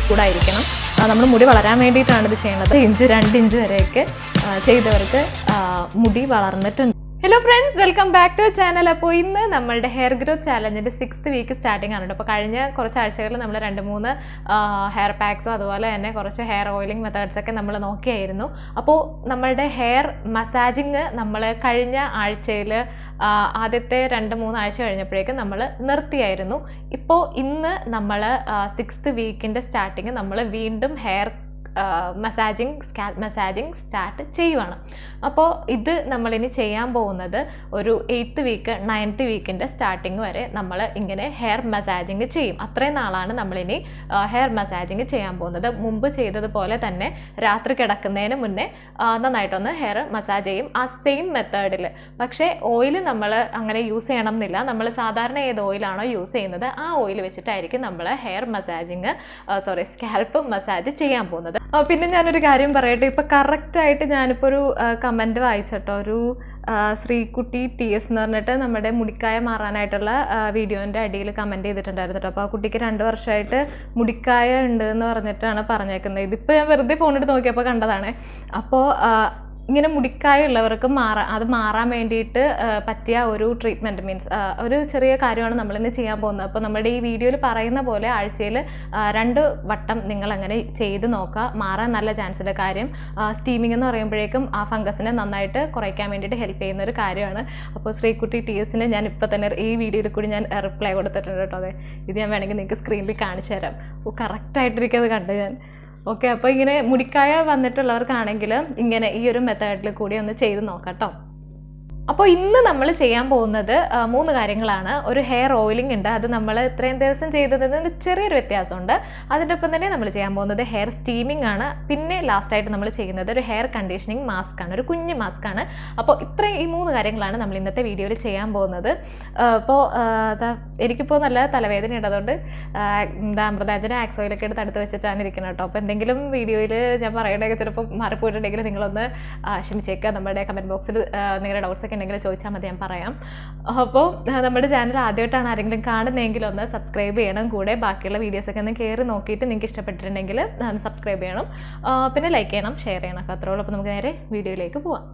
ചൂടായിരിക്കണം. നമ്മൾ മുടി വളരാൻ വേണ്ടിയിട്ടാണ് ഇത് ചെയ്യുന്നത്. 1 ഇഞ്ച് 2 ഇഞ്ച് വരെയൊക്കെ ചെയ്തവർക്ക് മുടി വളർന്നിട്ടുണ്ട്. Hello friends, welcome back to channel. അപ്പോൾ ഇന്ന് നമ്മളുടെ ഹെയർ ഗ്രോത്ത് ചാലഞ്ചിൻ്റെ 6th വീക്ക് സ്റ്റാർട്ടിംഗ് ആണ്. അപ്പോൾ കഴിഞ്ഞ കുറച്ച് ആഴ്ചകളിൽ നമ്മൾ 2-3 ഹെയർ പാക്സും അതുപോലെ തന്നെ കുറച്ച് ഹെയർ ഓയിലിംഗ് മെത്തേഡ്സൊക്കെ നമ്മൾ നോക്കിയായിരുന്നു. അപ്പോൾ നമ്മളുടെ ഹെയർ മസാജിങ് നമ്മൾ കഴിഞ്ഞ ആഴ്ചയിൽ ആദ്യത്തെ 2-3 ആഴ്ച കഴിഞ്ഞപ്പോഴേക്കും നമ്മൾ നിർത്തിയായിരുന്നു. ഇപ്പോൾ ഇന്ന് നമ്മൾ 6th വീക്കിൻ്റെ സ്റ്റാർട്ടിങ് നമ്മൾ വീണ്ടും ഹെയർ സ്കാൽപ്പ് മസാജിങ് സ്റ്റാർട്ട് ചെയ്യുവാണ്. അപ്പോൾ ഇത് നമ്മളിനി ചെയ്യാൻ പോകുന്നത് ഒരു 8th വീക്ക് 9th വീക്കിൻ്റെ സ്റ്റാർട്ടിങ് വരെ നമ്മൾ ഇങ്ങനെ ഹെയർ മസാജിങ് ചെയ്യും. അത്രയും നാളാണ് നമ്മളിനി ഹെയർ മസാജിങ് ചെയ്യാൻ പോകുന്നത്. മുമ്പ് ചെയ്തതുപോലെ തന്നെ രാത്രി കിടക്കുന്നതിന് മുന്നേ നന്നായിട്ടൊന്ന് ഹെയർ മസാജ് ചെയ്യും, ആ സെയിം മെത്തേഡിൽ. പക്ഷേ ഓയിൽ നമ്മൾ അങ്ങനെ യൂസ് ചെയ്യണം എന്നില്ല. നമ്മൾ സാധാരണ ഏത് ഓയിലാണോ യൂസ് ചെയ്യുന്നത് ആ ഓയിൽ വെച്ചിട്ടായിരിക്കും നമ്മൾ ഹെയർ മസാജിങ് സ്കാൽപ്പ് മസാജ് ചെയ്യാൻ പോകുന്നത്. പിന്നെ ഞാനൊരു കാര്യം പറയട്ടെ, ഇപ്പോൾ കറക്റ്റായിട്ട് ഞാനിപ്പോൾ ഒരു കമൻറ്റ് വായിച്ചിട്ടോ, ഒരു ശ്രീകുട്ടി TS എന്ന് പറഞ്ഞിട്ട് നമ്മുടെ മുടിക്കായ മാറാനായിട്ടുള്ള വീഡിയോൻ്റെ അടിയിൽ കമൻറ്റ് ചെയ്തിട്ടുണ്ടായിരുന്നു കേട്ടോ. അപ്പോൾ ആ കുട്ടിക്ക് 2 വർഷമായിട്ട് മുടിക്കായ ഉണ്ട് എന്ന് പറഞ്ഞിട്ടാണ് പറഞ്ഞേക്കുന്നത്. ഇതിപ്പോൾ ഞാൻ വെറുതെ ഫോണെടുത്ത് നോക്കിയപ്പോൾ കണ്ടതാണ്. അപ്പോൾ ഇങ്ങനെ മുടിക്കായ ഉള്ളവർക്ക് മാറാൻ വേണ്ടിയിട്ട് പറ്റിയ ഒരു ട്രീറ്റ്മെൻറ്റ്, മീൻസ് ഒരു ചെറിയ കാര്യമാണ് നമ്മളിന്ന് ചെയ്യാൻ പോകുന്നത്. അപ്പോൾ നമ്മുടെ ഈ വീഡിയോയിൽ പറയുന്ന പോലെ ആഴ്ചയിൽ 2 വട്ടം നിങ്ങളങ്ങനെ ചെയ്ത് നോക്കുക, മാറാൻ നല്ല ചാൻസ് ഉണ്ട്. കാര്യം സ്റ്റീമിംഗ് എന്ന് പറയുമ്പോഴേക്കും ആ ഫംഗസിനെ നന്നായിട്ട് കുറയ്ക്കാൻ വേണ്ടിയിട്ട് ഹെൽപ്പ് ചെയ്യുന്ന ഒരു കാര്യമാണ്. അപ്പോൾ ശ്രീകുട്ടി TSന് ഞാൻ ഇപ്പോൾ തന്നെ ഈ വീഡിയോയിൽ കൂടി ഞാൻ റിപ്ലൈ കൊടുത്തിട്ടുണ്ട് കേട്ടോ. അതെ, ഇത് ഞാൻ വേണമെങ്കിൽ നിങ്ങൾക്ക് സ്ക്രീനിൽ കാണിച്ചു തരാം. അപ്പോൾ കറക്റ്റായിട്ടിരിക്കുന്നത് കണ്ട് ഞാൻ. ഓക്കെ, അപ്പോൾ ഇങ്ങനെ മുടിക്കായ വന്നിട്ടുള്ളവർക്കാണെങ്കിൽ ഇങ്ങനെ ഈ ഒരു മെത്തേഡിൽ കൂടി ഒന്ന് ചെയ്ത് നോക്കാം കേട്ടോ. അപ്പോൾ ഇന്ന് നമ്മൾ ചെയ്യാൻ പോകുന്നത് 3 കാര്യങ്ങളാണ്. ഒരു ഹെയർ ഓയിലിംഗ് ഉണ്ട്, അത് നമ്മൾ ഇത്രയും ദിവസം ചെയ്തതിന് ചെറിയൊരു വ്യത്യാസമുണ്ട്. അതിൻ്റെ ഒപ്പം തന്നെ നമ്മൾ ചെയ്യാൻ പോകുന്നത് ഹെയർ സ്റ്റീമിംഗ് ആണ്. പിന്നെ ലാസ്റ്റായിട്ട് നമ്മൾ ചെയ്യുന്നത് ഒരു ഹെയർ കണ്ടീഷനിങ് മാസ്ക് ആണ്, ഒരു കുഞ്ഞ് മാസ്ക് ആണ്. അപ്പോൾ ഈ 3 കാര്യങ്ങളാണ് നമ്മൾ ഇന്നത്തെ വീഡിയോയിൽ ചെയ്യാൻ പോകുന്നത്. അപ്പോൾ എനിക്കിപ്പോൾ നല്ല തലവേദന ഉള്ളതുകൊണ്ട് അമൃതാഞ്ജന ആക്സ് ഓയിലൊക്കെ എടുത്ത് അടുത്ത് വെച്ചിട്ടാണ് ഇരിക്കുന്നത് കേട്ടോ. അപ്പോൾ എന്തെങ്കിലും വീഡിയോയിൽ ഞാൻ പറയണതൊക്കെ ചിലപ്പോൾ മാറിപ്പോയിട്ടുണ്ടെങ്കിൽ നിങ്ങളൊന്ന് ക്ഷമിച്ചേക്കുക. നമ്മുടെ കമൻറ്റ് ബോക്സിൽ നിങ്ങളുടെ ഡൗട്ട്സൊക്കെ ഉണ്ടെങ്കിൽ ചോദിച്ചാൽ മതി, ഞാൻ പറയാം. അപ്പോൾ നമ്മുടെ ചാനൽ ആദ്യമായിട്ടാണ് ആരെങ്കിലും കാണുന്നതെങ്കിൽ ഒന്ന് സബ്സ്ക്രൈബ് ചെയ്യണം. കൂടെ ബാക്കിയുള്ള വീഡിയോസൊക്കെ ഒന്ന് കയറി നോക്കിയിട്ട് നിങ്ങൾക്ക് ഇഷ്ടപ്പെട്ടിട്ടുണ്ടെങ്കിൽ സബ്സ്ക്രൈബ് ചെയ്യണം, പിന്നെ ലൈക്ക് ചെയ്യണം, ഷെയർ ചെയ്യണം. അപ്പോൾ അത്രയുള്ളൂ. അപ്പോൾ നമുക്ക് നേരെ വീഡിയോയിലേക്ക് പോവാം.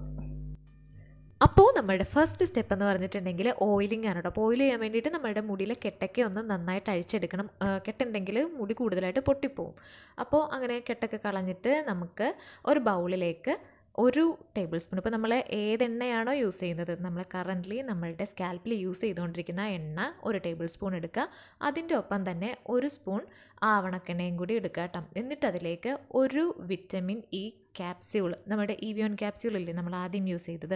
അപ്പോൾ നമ്മുടെ ഫസ്റ്റ് സ്റ്റെപ്പ് എന്ന് പറഞ്ഞിട്ടുണ്ടെങ്കിൽ ഓയിലിംഗ് ആണ് കേട്ടോ. അപ്പോൾ ഓയിൽ ചെയ്യാൻ വേണ്ടിയിട്ട് നമ്മുടെ മുടിയിലെ കെട്ടൊക്കെ ഒന്ന് നന്നായിട്ട് അഴിച്ചെടുക്കണം. കെട്ടുണ്ടെങ്കിൽ മുടി കൂടുതലായിട്ട് പൊട്ടിപ്പോവും. അപ്പോൾ അങ്ങനെ കെട്ടൊക്കെ കളഞ്ഞിട്ട് നമുക്ക് ഒരു ബൗളിലേക്ക് 1 ടേബിൾ സ്പൂൺ, ഇപ്പോൾ നമ്മൾ ഏതെണ്ണയാണോ യൂസ് ചെയ്യുന്നത്, നമ്മൾ കറൻ്റ്ലി നമ്മളുടെ സ്കാൽപ്പിൽ യൂസ് ചെയ്തുകൊണ്ടിരിക്കുന്ന എണ്ണ 1 ടേബിൾ സ്പൂൺ എടുക്കുക. അതിൻ്റെ ഒപ്പം തന്നെ 1 സ്പൂൺ ആവണക്കെണ്ണയും കൂടി എടുക്കുക കേട്ടോ. എന്നിട്ട് അതിലേക്ക് 1 വിറ്റമിൻ ഇ ക്യാപ്സ്യൂൾ, നമ്മുടെ ഇവിയോൺ ക്യാപ്സ്യൂൾ ഇല്ലേ നമ്മൾ ആദ്യം യൂസ് ചെയ്തത്,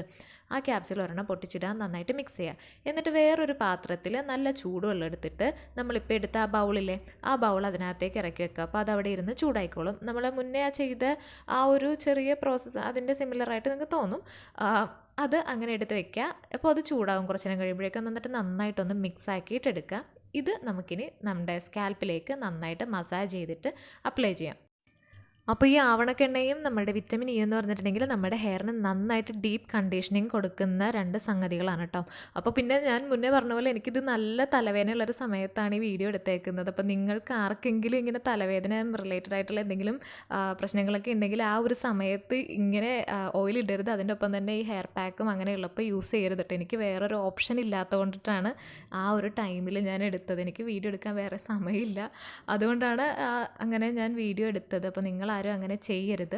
ആ ക്യാപ്സ്യൂൾ ഒരെണ്ണം പൊട്ടിച്ചിടാൻ നന്നായിട്ട് മിക്സ് ചെയ്യുക. എന്നിട്ട് വേറൊരു പാത്രത്തിൽ നല്ല ചൂടുവെള്ളം എടുത്തിട്ട് നമ്മളിപ്പോൾ എടുത്ത ആ ബൗളില്ലേ, ആ ബൗൾ അതിനകത്തേക്ക് ഇറക്കി വെക്കുക. അപ്പോൾ അതവിടെ ഇരുന്ന് ചൂടായിക്കോളും. നമ്മൾ മുന്നേ ചെയ്ത ആ ഒരു ചെറിയ പ്രോസസ്സ് അതിൻ്റെ സിമിലറായിട്ട് നിങ്ങൾക്ക് തോന്നും. അത് അങ്ങനെ എടുത്ത് വെക്കുക. അപ്പോൾ അത് ചൂടാകും കുറച്ച് നേരം കഴിയുമ്പോഴേക്കും. എന്നിട്ട് നന്നായിട്ടൊന്ന് മിക്സ് ആക്കിയിട്ട് എടുക്കുക. ഇത് നമുക്കിനി നമ്മുടെ സ്കാൽപ്പിലേക്ക് നന്നായിട്ട് മസാജ് ചെയ്തിട്ട് അപ്ലൈ ചെയ്യാം. അപ്പോൾ ഈ ആവണക്കെണ്ണയും നമ്മുടെ വിറ്റമിൻ ഇ എന്ന് പറഞ്ഞിട്ടുണ്ടെങ്കിൽ നമ്മുടെ ഹെയറിന് നന്നായിട്ട് ഡീപ്പ് കണ്ടീഷനിങ് കൊടുക്കുന്ന 2 സംഗതികളാണ് കേട്ടോ. അപ്പോൾ പിന്നെ ഞാൻ മുന്നേ പറഞ്ഞ പോലെ എനിക്കിത് നല്ല തലവേദനയുള്ളൊരു സമയത്താണ് ഈ വീഡിയോ എടുത്തേക്കുന്നത്. അപ്പോൾ നിങ്ങൾക്ക് ആർക്കെങ്കിലും ഇങ്ങനെ തലവേദന റിലേറ്റഡ് ആയിട്ടുള്ള എന്തെങ്കിലും പ്രശ്നങ്ങളൊക്കെ ഉണ്ടെങ്കിൽ ആ ഒരു സമയത്ത് ഇങ്ങനെ ഓയിൽ ഇടരുത്. അതിൻ്റെ ഒപ്പം തന്നെ ഈ ഹെയർ പാക്കും അങ്ങനെയുള്ളപ്പോൾ യൂസ് ചെയ്യരുത് കേട്ടോ. എനിക്ക് വേറൊരു ഓപ്ഷൻ ഇല്ലാത്തത് കൊണ്ടിട്ടാണ് ആ ഒരു ടൈമിൽ ഞാൻ എടുത്തത്. എനിക്ക് വീഡിയോ എടുക്കാൻ വേറെ സമയമില്ല, അതുകൊണ്ടാണ് അങ്ങനെ ഞാൻ വീഡിയോ എടുത്തത്. അപ്പോൾ നിങ്ങൾ ആരും അങ്ങനെ ചെയ്യരുത്.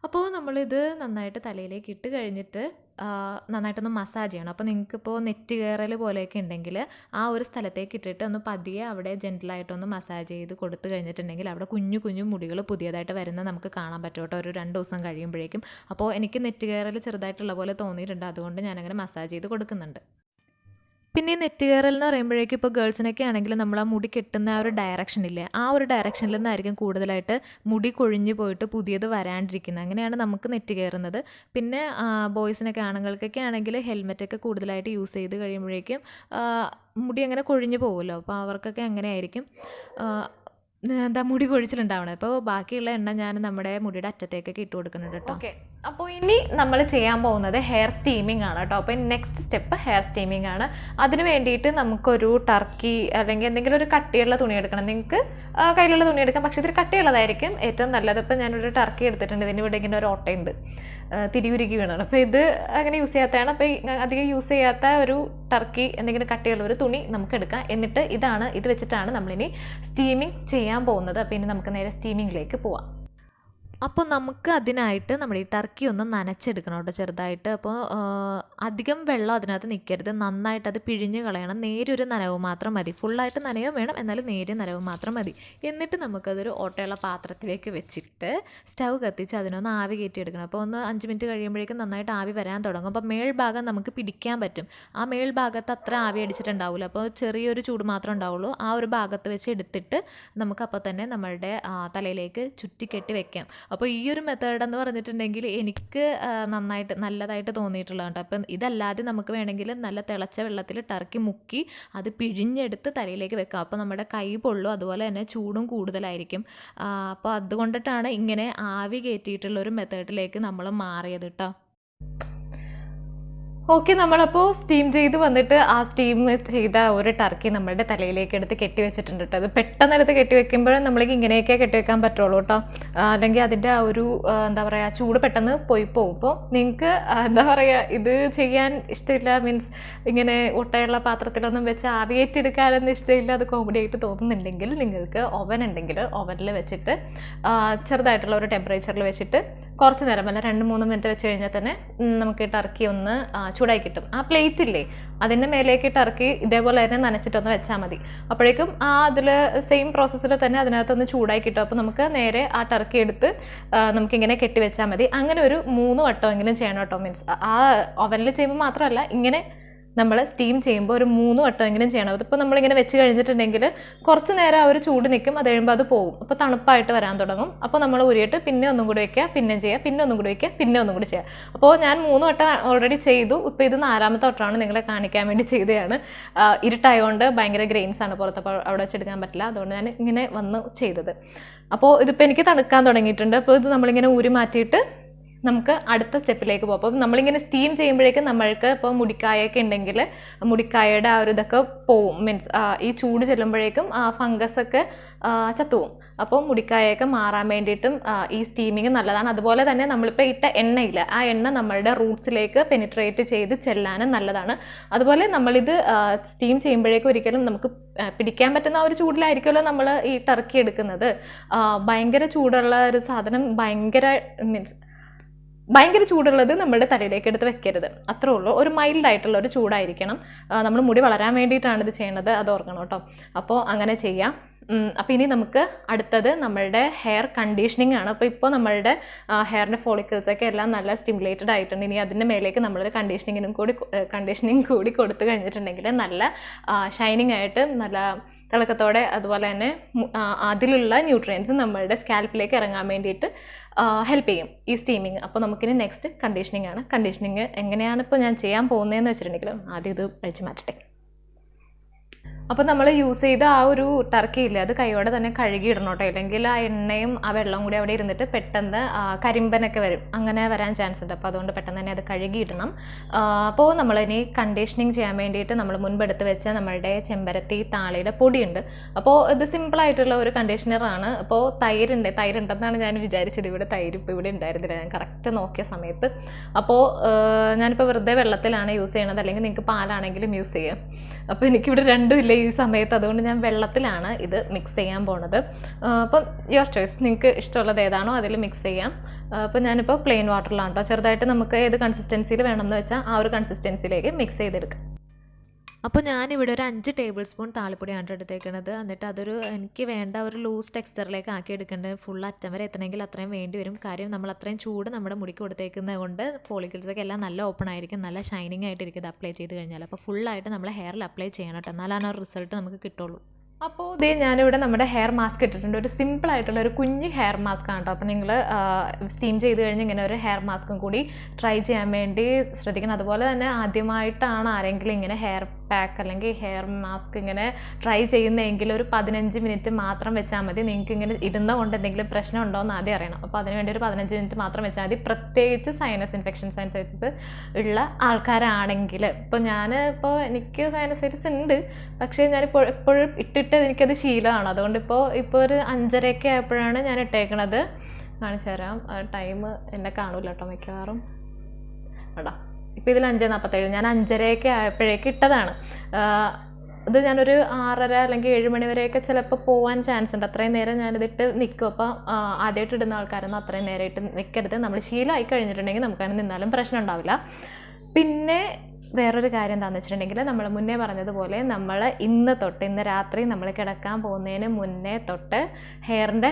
അപ്പോൾ നമ്മളിത് നന്നായിട്ട് തലയിലേക്ക് ഇട്ട് കഴിഞ്ഞിട്ട് നന്നായിട്ടൊന്ന് മസാജ് ചെയ്യണം. അപ്പോൾ നിങ്ങൾക്കിപ്പോൾ നെറ്റ് കയറൽ പോലെയൊക്കെ ഉണ്ടെങ്കിൽ ആ ഒരു സ്ഥലത്തേക്ക് ഇട്ടിട്ട് ഒന്ന് പതിയെ അവിടെ ജെൻറ്റിലായിട്ടൊന്ന് മസാജ് ചെയ്ത് കൊടുത്തു കഴിഞ്ഞിട്ടുണ്ടെങ്കിൽ അവിടെ കുഞ്ഞു കുഞ്ഞു മുടികൾ പുതിയതായിട്ട് വരുന്നത് നമുക്ക് കാണാൻ പറ്റും കേട്ടോ, ഒരു 2 ദിവസം കഴിയുമ്പോഴേക്കും. അപ്പോൾ എനിക്ക് നെറ്റ് കയറൽ ചെറുതായിട്ടുള്ള പോലെ തോന്നിയിട്ടുണ്ട്, അതുകൊണ്ട് ഞാനങ്ങനെ മസാജ് ചെയ്ത് കൊടുക്കുന്നുണ്ട്. പിന്നെ ഈ നെറ്റ് കയറൽ എന്ന് പറയുമ്പോഴേക്കും ഇപ്പോൾ ഗേൾസിനൊക്കെ ആണെങ്കിൽ നമ്മൾ ആ മുടി കെട്ടുന്ന ആ ഒരു ഡയറക്ഷനില്ലേ, ആ ഒരു ഡയറക്ഷനിൽ നിന്നായിരിക്കും കൂടുതലായിട്ട് മുടി കൊഴിഞ്ഞു പോയിട്ട് പുതിയത് വരാണ്ടിരിക്കുന്നത്. അങ്ങനെയാണ് നമുക്ക് നെറ്റ് കയറുന്നത്. പിന്നെ ബോയ്സിനൊക്കെ ആണുങ്ങൾക്കൊക്കെ ആണെങ്കിൽ ഹെൽമെറ്റൊക്കെ കൂടുതലായിട്ട് യൂസ് ചെയ്ത് കഴിയുമ്പോഴേക്കും മുടി അങ്ങനെ കൊഴിഞ്ഞു പോകുമല്ലോ. അപ്പോൾ അവർക്കൊക്കെ അങ്ങനെ ആയിരിക്കും മുടി കൊഴിച്ചിലുണ്ടാവണത്. അപ്പോൾ ബാക്കിയുള്ള എണ്ണ ഞാൻ നമ്മുടെ മുടിയുടെ അറ്റത്തേക്കൊക്കെ ഇട്ട് കൊടുക്കുന്നുണ്ട് കേട്ടോ. ഓക്കെ, അപ്പോൾ ഇനി നമ്മൾ ചെയ്യാൻ പോകുന്നത് ഹെയർ സ്റ്റീമിംഗ് ആണ് കേട്ടോ. അപ്പോൾ നെക്സ്റ്റ് സ്റ്റെപ്പ് ഹെയർ സ്റ്റീമിംഗ് ആണ്. അതിന് വേണ്ടിയിട്ട് നമുക്കൊരു ടർക്കി അല്ലെങ്കിൽ എന്തെങ്കിലും ഒരു കട്ടിയുള്ള തുണി എടുക്കണം. നിങ്ങൾക്ക് കയ്യിലുള്ള തുണി എടുക്കാം, പക്ഷേ ഇതിൽ കട്ടിയുള്ളതായിരിക്കും ഏറ്റവും നല്ലത്. ഇപ്പോൾ ഞാനൊരു ടർക്കി എടുത്തിട്ടുണ്ട്, ഇതിന് ഇവിടെ ഇങ്ങനെ ഒരു ഓട്ടയുണ്ട്, തിരിയുരുക്കി വീണാണ്. അപ്പോൾ ഇത് അങ്ങനെ യൂസ് ചെയ്യാത്തതാണ്. അപ്പോൾ അധികം യൂസ് ചെയ്യാത്ത ഒരു ടർക്കി എന്തെങ്കിലും കട്ടിയുള്ള ഒരു തുണി നമുക്ക് എടുക്കാം. എന്നിട്ട് ഇത് വെച്ചിട്ടാണ് നമ്മളിനി സ്റ്റീമിംഗ് ചെയ്യാൻ പോകുന്നത്. അപ്പോൾ ഇനി നമുക്ക് നേരെ സ്റ്റീമിങ്ങിലേക്ക് പോവാം. അപ്പോൾ നമുക്ക് അതിനായിട്ട് നമ്മുടെ ഈ ടർക്കി ഒന്ന് നനച്ചെടുക്കണം കേട്ടോ ചെറുതായിട്ട്. അപ്പോൾ അധികം വെള്ളം അതിനകത്ത് നിൽക്കരുത്, നന്നായിട്ട് അത് പിഴിഞ്ഞ് കളയണം. നേരൊരു നനവ് മാത്രം മതി, ഫുള്ളായിട്ട് നനയും വേണം, എന്നാലും നേരിയ നനവ് മാത്രം മതി. എന്നിട്ട് നമുക്കതൊരു ഓട്ടയുള്ള പാത്രത്തിലേക്ക് വെച്ചിട്ട് സ്റ്റൗ കത്തിച്ച് അതിനൊന്ന് ആവി കയറ്റിയെടുക്കണം. അപ്പോൾ ഒന്ന് 5 മിനിറ്റ് കഴിയുമ്പോഴേക്കും നന്നായിട്ട് ആവി വരാൻ തുടങ്ങും. അപ്പോൾ മേൽഭാഗം നമുക്ക് പിടിക്കാൻ പറ്റും. ആ മേൽഭാഗത്ത് അത്ര ആവി അടിച്ചിട്ടുണ്ടാവില്ല, അപ്പോൾ ചെറിയൊരു ചൂട് മാത്രമേ ഉണ്ടാവുള്ളൂ. ആ ഒരു ഭാഗത്ത് വെച്ച് എടുത്തിട്ട് നമുക്കപ്പോൾ തന്നെ നമ്മളുടെ തലയിലേക്ക് ചുറ്റിക്കെട്ടി വെക്കാം. അപ്പോൾ ഈ ഒരു മെത്തേഡ് എന്ന് പറഞ്ഞിട്ടുണ്ടെങ്കിൽ എനിക്ക് നല്ലതായിട്ട് തോന്നിയിട്ടുള്ളതാണ്. അപ്പം ഇതല്ലാതെ നമുക്ക് വേണമെങ്കിൽ നല്ല തിളച്ച വെള്ളത്തിൽ ടർക്കി മുക്കി അത് പിഴിഞ്ഞെടുത്ത് തലയിലേക്ക് വെക്കാം. അപ്പോൾ നമ്മുടെ കൈ പൊള്ളും, അതുപോലെ തന്നെ ചൂടും കൂടുതലായിരിക്കും. അപ്പോൾ അതുകൊണ്ടിട്ടാണ് ഇങ്ങനെ ആവി കയറ്റിയിട്ടുള്ള ഒരു മെത്തേഡിലേക്ക് നമ്മൾ മാറിയത് കേട്ടോ. ഓക്കെ, നമ്മളപ്പോൾ സ്റ്റീം ചെയ്ത് വന്നിട്ട് ആ സ്റ്റീം ചെയ്ത ഒരു ടർക്കി നമ്മളുടെ തലയിലേക്ക് എടുത്ത് കെട്ടി വെച്ചിട്ടുണ്ട് കേട്ടോ. അത് പെട്ടെന്ന് എടുത്ത് കെട്ടി വെക്കുമ്പോഴും നമ്മൾക്ക് ഇങ്ങനെയൊക്കെ കെട്ടി വെക്കാൻ പറ്റുള്ളൂ കേട്ടോ. അല്ലെങ്കിൽ അതിൻ്റെ ആ ഒരു എന്താ പറയുക, ചൂട് പെട്ടെന്ന് പോയി പോകും. അപ്പോൾ നിങ്ങൾക്ക് എന്താ പറയുക, ഇത് ചെയ്യാൻ ഇഷ്ടമില്ല, മീൻസ് ഇങ്ങനെ ഒട്ടയുള്ള പാത്രത്തിലൊന്നും വെച്ച് ആവിയേറ്റെടുക്കാനൊന്നും ഇഷ്ടമില്ല, അത് കോമഡി ആയിട്ട് തോന്നുന്നുണ്ടെങ്കിൽ നിങ്ങൾക്ക് ഓവൻ ഉണ്ടെങ്കിൽ ഓവനിൽ വെച്ചിട്ട് ചെറുതായിട്ടുള്ള ഒരു ടെമ്പറേച്ചറിൽ വെച്ചിട്ട് കുറച്ച് നേരം, അല്ല 2-3 മിനിറ്റ് വെച്ച് കഴിഞ്ഞാൽ തന്നെ നമുക്ക് ടർക്കി ഒന്ന് ചൂടായി കിട്ടും. ആ പ്ലേറ്റ് ഇല്ലേ, അതിൻ്റെ മേലേക്ക് ടർക്കി ഇതേപോലെ തന്നെ നനച്ചിട്ടൊന്ന് വെച്ചാൽ മതി. അപ്പോഴേക്കും അതിൽ സെയിം പ്രോസസ്സിൽ തന്നെ അതിനകത്തൊന്ന് ചൂടായി കിട്ടും. അപ്പോൾ നമുക്ക് നേരെ ആ ടർക്കി എടുത്ത് നമുക്കിങ്ങനെ കെട്ടി വെച്ചാൽ മതി. അങ്ങനെ ഒരു 3 വട്ടമെങ്കിലും ചെയ്യണം കേട്ടോ. മീൻസ് ആ ഓവനിൽ ചെയ്യുമ്പോൾ മാത്രമല്ല, ഇങ്ങനെ നമ്മൾ സ്റ്റീം ചെയ്യുമ്പോൾ ഒരു 3 വട്ടമെങ്കിലും ചെയ്യണം. അതിപ്പോൾ നമ്മളിങ്ങനെ വെച്ച് കഴിഞ്ഞിട്ടുണ്ടെങ്കിൽ കുറച്ച് നേരം ആ ഒരു ചൂട് നിൽക്കും, അത് കഴിയുമ്പോൾ അത് പോകും. അപ്പോൾ തണുപ്പായിട്ട് വരാൻ തുടങ്ങും. അപ്പോൾ നമ്മൾ ഊരിയിട്ട് പിന്നെ ഒന്നും കൂടി വയ്ക്കുക, പിന്നെ ചെയ്യുക, പിന്നെ ഒന്നും കൂടി വയ്ക്കുക, പിന്നെ ഒന്നും കൂടി ചെയ്യുക. അപ്പോൾ ഞാൻ 3 വട്ടം ഓൾറെഡി ചെയ്തു. ഇപ്പോൾ ഇത് 4ാമത്തെ വട്ടമാണ് നിങ്ങളെ കാണിക്കാൻ വേണ്ടി ചെയ്തതാണ്. ഇരുട്ടായതുകൊണ്ട് ഭയങ്കര ഗ്രെയിൻസ് ആണ് പുറത്ത്, അപ്പോൾ അവിടെ വെച്ചെടുക്കാൻ പറ്റില്ല, അതുകൊണ്ട് ഞാൻ ഇങ്ങനെ വന്ന് ചെയ്തത്. അപ്പോൾ ഇതിപ്പോൾ എനിക്ക് തണുക്കാൻ തുടങ്ങിയിട്ടുണ്ട്. അപ്പോൾ ഇത് നമ്മളിങ്ങനെ ഊരി മാറ്റിയിട്ട് നമുക്ക് അടുത്ത സ്റ്റെപ്പിലേക്ക് പോകും. അപ്പം നമ്മളിങ്ങനെ സ്റ്റീം ചെയ്യുമ്പോഴേക്കും നമ്മൾക്ക് ഇപ്പോൾ മുടിക്കായൊക്കെ ഉണ്ടെങ്കിൽ മുടിക്കായയുടെ ആ ഒരു ഇതൊക്കെ പോവും. മീൻസ് ഈ ചൂട് ചെല്ലുമ്പോഴേക്കും ആ ഫംഗസൊക്കെ ചത്തുപോകും. അപ്പോൾ മുടിക്കായൊക്കെ മാറാൻ വേണ്ടിയിട്ടും ഈ സ്റ്റീമിങ് നല്ലതാണ്. അതുപോലെ തന്നെ നമ്മളിപ്പോൾ ഇട്ട എണ്ണയില്ല, ആ എണ്ണ നമ്മളുടെ റൂട്ട്സിലേക്ക് പെനിട്രേറ്റ് ചെയ്ത് ചെല്ലാനും നല്ലതാണ്. അതുപോലെ നമ്മളിത് സ്റ്റീം ചെയ്യുമ്പോഴേക്കും ഒരിക്കലും നമുക്ക് പിടിക്കാൻ പറ്റുന്ന ആ ഒരു ചൂടിലായിരിക്കുമല്ലോ നമ്മൾ ഈ ടർക്കി എടുക്കുന്നത്. ഭയങ്കര ചൂടുള്ള ഒരു സാധനം, ഭയങ്കര ചൂടുള്ളത് നമ്മുടെ തലയിലേക്ക് എടുത്ത് വെക്കരുത്, അത്രേ ഉള്ളൂ. ഒരു മൈൽഡായിട്ടുള്ള ഒരു ചൂടായിരിക്കണം. നമ്മൾ മുടി വളരാൻ വേണ്ടിയിട്ടാണ് ഇത് ചെയ്യുന്നത്, അത് ഓർക്കണം കേട്ടോ. അപ്പോൾ അങ്ങനെ ചെയ്യാം. അപ്പോൾ ഇനി നമുക്ക് അടുത്തത് നമ്മളുടെ ഹെയർ കണ്ടീഷനിങ് ആണ്. അപ്പോൾ ഇപ്പോൾ നമ്മളുടെ ഹെയറിൻ്റെ ഫോളിക്കിൾസൊക്കെ എല്ലാം നല്ല സ്റ്റിമുലേറ്റഡ് ആയിട്ടുണ്ട്. ഇനി അതിൻ്റെ മേലേക്ക് നമ്മളൊരു കണ്ടീഷനിങ് കൂടി കൊടുത്തു കഴിഞ്ഞിട്ടുണ്ടെങ്കിൽ നല്ല ഷൈനിങ് ആയിട്ട് നല്ല തിളക്കത്തോടെ, അതുപോലെ തന്നെ അതിലുള്ള ന്യൂട്രിയൻസ് നമ്മളുടെ സ്കാൽപ്പിലേക്ക് ഇറങ്ങാൻ വേണ്ടിയിട്ട് ഹെൽപ്പ് ചെയ്യും ഈ സ്റ്റീമിങ്. അപ്പോൾ നമുക്കിനി നെക്സ്റ്റ് കണ്ടീഷനിങ് ആണ്. കണ്ടീഷനിങ് എങ്ങനെയാണ് ഇപ്പോൾ ഞാൻ ചെയ്യാൻ പോകുന്നതെന്ന് വെച്ചിട്ടുണ്ടെങ്കിൽ ആദ്യം ഇത് അഴിച്ച് മാറ്റട്ടെ. അപ്പോൾ നമ്മൾ യൂസ് ചെയ്ത ആ ഒരു ടർക്കി ഇല്ലേ, അത് കൈയോടെ തന്നെ കഴുകിയിടണം കേട്ടോ. ഇല്ലെങ്കിൽ ആ എണ്ണയും ആ വെള്ളം കൂടി അവിടെ ഇരുന്നിട്ട് പെട്ടെന്ന് കരിമ്പനൊക്കെ വരും, അങ്ങനെ വരാൻ ചാൻസ് ഉണ്ട്. അപ്പോൾ അതുകൊണ്ട് പെട്ടെന്ന് തന്നെ അത് കഴുകിയിടണം. അപ്പോൾ നമ്മളിനി കണ്ടീഷനിങ് ചെയ്യാൻ വേണ്ടിയിട്ട് നമ്മൾ മുൻപെടുത്ത് വെച്ച നമ്മളുടെ ചെമ്പരത്തി താളിയുടെ പൊടിയുണ്ട്. അപ്പോൾ ഇത് സിമ്പിളായിട്ടുള്ള ഒരു കണ്ടീഷണറാണ്. അപ്പോൾ തൈരുണ്ടെന്നാണ് ഞാൻ വിചാരിച്ചത്. ഇവിടെ തൈര് ഇപ്പോൾ ഇവിടെ ഉണ്ടായിരുന്നില്ല, ഞാൻ കറക്റ്റ് നോക്കിയ സമയത്ത്. അപ്പോൾ ഞാനിപ്പോൾ വെറുതെ വെള്ളത്തിലാണ് യൂസ് ചെയ്യണത്, അല്ലെങ്കിൽ നിങ്ങൾക്ക് പാലാണെങ്കിലും യൂസ് ചെയ്യാം. അപ്പോൾ എനിക്കിവിടെ രണ്ടും ഇല്ല ഈ സമയത്ത്, അതുകൊണ്ട് ഞാൻ വെള്ളത്തിലാണ് ഇത് മിക്സ് ചെയ്യാൻ പോണത്. അപ്പം യുവർ ചോയ്സ്, നിങ്ങൾക്ക് ഇഷ്ടമുള്ളത് ഏതാണോ അതിൽ മിക്സ് ചെയ്യാം. അപ്പോൾ ഞാനിപ്പോൾ പ്ലെയിൻ വാട്ടറിലാണ് കേട്ടോ. ചെറുതായിട്ട് നമുക്ക് ഏത് കൺസിസ്റ്റൻസിയിൽ വേണമെന്ന് വെച്ചാൽ ആ ഒരു കൺസിസ്റ്റൻസിയിലേക്ക് മിക്സ് ചെയ്തെടുക്കാം. അപ്പോൾ ഞാനിവിടെ ഒരു 5 ടേബിൾ സ്പൂൺ താളിപ്പൊടിയാണ് എടുത്തേക്കുന്നത്. എന്നിട്ട് അതൊരു എനിക്ക് വേണ്ട ഒരു ലൂസ് ടെക്സ്ചറിലേക്ക് ആക്കി എടുക്കേണ്ടത്. ഫുൾ അറ്റം വരെ എത്തണമെങ്കിൽ അത്രയും വേണ്ടി വരും. കാര്യം നമ്മൾ അത്രയും ചൂട് നമ്മുടെ മുടിക്ക് കൊടുത്തേക്കുന്നത് കൊണ്ട് ഫോളിക്കിൾസൊക്കെ എല്ലാം നല്ല ഓപ്പൺ ആയിരിക്കും, നല്ല ഷൈനിങ് ആയിട്ടിരിക്കും ഇത് അപ്ലൈ ചെയ്ത് കഴിഞ്ഞാൽ. അപ്പോൾ ഫുള്ളായിട്ട് നമ്മൾ ഹെയറിൽ അപ്ലൈ ചെയ്യണം കേട്ടോ, എന്നാലാണ് ആ റിസൾട്ട് നമുക്ക് കിട്ടുള്ളൂ. അപ്പോൾ ഇതേ ഞാനിവിടെ നമ്മുടെ ഹെയർ മാസ്ക് ഇട്ടിട്ടുണ്ട്. ഒരു സിമ്പിളായിട്ടുള്ള ഒരു കുഞ്ഞ് ഹെയർ മാസ്ക് ആണ് കേട്ടോ. അപ്പോൾ നിങ്ങൾ സ്റ്റീം ചെയ്ത് കഴിഞ്ഞ് ഇങ്ങനെ ഒരു ഹെയർ മാസ്കും കൂടി ട്രൈ ചെയ്യാൻ വേണ്ടി ശ്രദ്ധിക്കണം. അതുപോലെ തന്നെ ആദ്യമായിട്ടാണ് ആരെങ്കിലും ഇങ്ങനെ ഹെയർ പാക്ക് അല്ലെങ്കിൽ ഹെയർ മാസ്ക് ഇങ്ങനെ ട്രൈ ചെയ്യുന്നതെങ്കിൽ ഒരു 15 മിനിറ്റ് മാത്രം വെച്ചാൽ മതി. നിങ്ങൾക്ക് ഇങ്ങനെ ഇടുന്ന കൊണ്ട് എന്തെങ്കിലും പ്രശ്നം ഉണ്ടോ എന്ന് ആദ്യം അറിയണം. അപ്പോൾ അതിനുവേണ്ടി ഒരു 15 മിനിറ്റ് മാത്രം വെച്ചാൽ മതി. പ്രത്യേകിച്ച് സൈനസ് ഇൻഫെക്ഷൻസ് ഉള്ള ആൾക്കാരാണെങ്കിൽ. ഇപ്പോൾ എനിക്ക് സൈനസൈറ്റിസ് ഉണ്ട്, പക്ഷേ ഞാനിപ്പോൾ എപ്പോഴും ഇട്ടിട്ട് എനിക്കത് ശീലമാണ്. അതുകൊണ്ട് ഇപ്പോൾ ഒരു 5:30 ആയപ്പോഴാണ് ഞാൻ ഇട്ടേക്കണത്. കാണിച്ചു തരാം. ടൈം എന്നെ കാണൂല കേട്ടോ മിക്കവാറും. കേട്ടോ ഇപ്പോൾ ഇതിൽ 5:47, ഞാൻ 5:30 ആയപ്പോഴേക്ക് ഇട്ടതാണ്. ഇത് ഞാനൊരു 6:30 അല്ലെങ്കിൽ 7 മണി വരെയൊക്കെ ചിലപ്പോൾ പോകാൻ ചാൻസ് ഉണ്ട്. അത്രയും നേരം ഞാനിതിട്ട് നിൽക്കും. അപ്പോൾ ആദ്യമായിട്ട് ഇടുന്ന ആൾക്കാരൊന്നും അത്രയും നേരമായിട്ട് നിൽക്കരുത്. നമ്മൾ ശീലമായി കഴിഞ്ഞിട്ടുണ്ടെങ്കിൽ നമുക്കതിന് നിന്നാലും പ്രശ്നം ഉണ്ടാവില്ല. പിന്നെ വേറൊരു കാര്യം എന്താണെന്ന് വെച്ചിട്ടുണ്ടെങ്കിൽ, നമ്മൾ മുന്നേ പറഞ്ഞതുപോലെ നമ്മൾ ഇന്ന് രാത്രി നമ്മൾ കിടക്കാൻ പോകുന്നതിന് മുന്നേ തൊട്ട് ഹെയറിൻ്റെ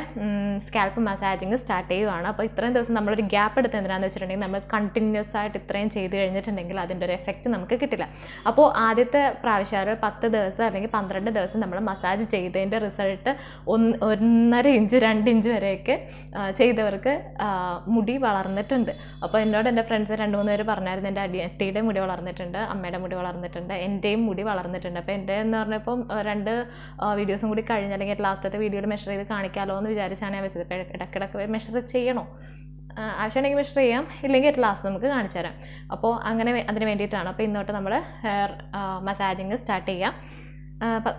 സ്കാൽപ്പ് മസാജിങ് സ്റ്റാർട്ട് ചെയ്യുകയാണ്. അപ്പോൾ ഇത്രയും ദിവസം നമ്മളൊരു ഗ്യാപ്പ് എടുത്ത് എന്തിനാണെന്ന് വെച്ചിട്ടുണ്ടെങ്കിൽ, നമ്മൾ കണ്ടിന്യൂസ് ആയിട്ട് ഇത്രയും ചെയ്ത് കഴിഞ്ഞിട്ടുണ്ടെങ്കിൽ അതിൻ്റെ ഒരു എഫക്റ്റ് നമുക്ക് കിട്ടില്ല. അപ്പോൾ ആദ്യത്തെ പ്രാവശ്യം ഒരു 10 ദിവസം അല്ലെങ്കിൽ 12 ദിവസം നമ്മൾ മസാജ് ചെയ്തതിൻ്റെ റിസൾട്ട് 1.5 ഇഞ്ച് 2 ഇഞ്ച് വരെയൊക്കെ ചെയ്തവർക്ക് മുടി വളർന്നിട്ടുണ്ട്. അപ്പോൾ എന്നോട് എൻ്റെ ഫ്രണ്ട്സ് 2-3 പേര് പറഞ്ഞായിരുന്നു, എൻ്റെ അനിയത്തിയുടെ മുടി വളർന്നിട്ടുണ്ട്, അമ്മയുടെ മുടി വളർന്നിട്ടുണ്ട്, എൻ്റെയും മുടി വളർന്നിട്ടുണ്ട്. അപ്പോൾ എൻ്റെ എന്ന് പറഞ്ഞപ്പോൾ 2 വീഡിയോസും കൂടി കഴിഞ്ഞ് അല്ലെങ്കിൽ ലാസ്റ്റത്തെ വീഡിയോയിൽ മെഷർ ചെയ്ത് കാണിക്കാമല്ലോ എന്ന് വിചാരിച്ചാണ് ഞാൻ വെച്ചത്. ഇപ്പോൾ ഇടയ്ക്കിടയ്ക്ക് മെഷർ ചെയ്യണോ, ആവശ്യമുണ്ടെങ്കിൽ മെഷർ ചെയ്യാം, ഇല്ലെങ്കിൽ ലാസ്റ്റ് നമുക്ക് കാണിച്ചു തരാം. അപ്പോൾ അങ്ങനെ അതിന് വേണ്ടിയിട്ടാണ്. അപ്പോൾ ഇന്നോട്ട് നമ്മൾ ഹെയർ മസാജിങ് സ്റ്റാർട്ട് ചെയ്യാം.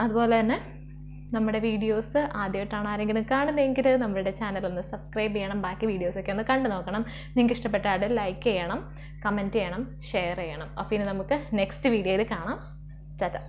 അതുപോലെ തന്നെ നമ്മുടെ വീഡിയോസ് ആദ്യമായിട്ടാണ് ആരെങ്കിലും കാണുന്നതെങ്കിൽ നമ്മുടെ ചാനൽ ഒന്ന് സബ്സ്ക്രൈബ് ചെയ്യണം. ബാക്കി വീഡിയോസൊക്കെ ഒന്ന് കണ്ടു നോക്കണം. നിങ്ങൾക്ക് ഇഷ്ടപ്പെട്ടാൽ ലൈക്ക് ചെയ്യണം, കമൻറ്റ് ചെയ്യണം, ഷെയർ ചെയ്യണം. അപ്പോൾ ഇനി നമുക്ക് നെക്സ്റ്റ് വീഡിയോയിൽ കാണാം. ടാറ്റാ.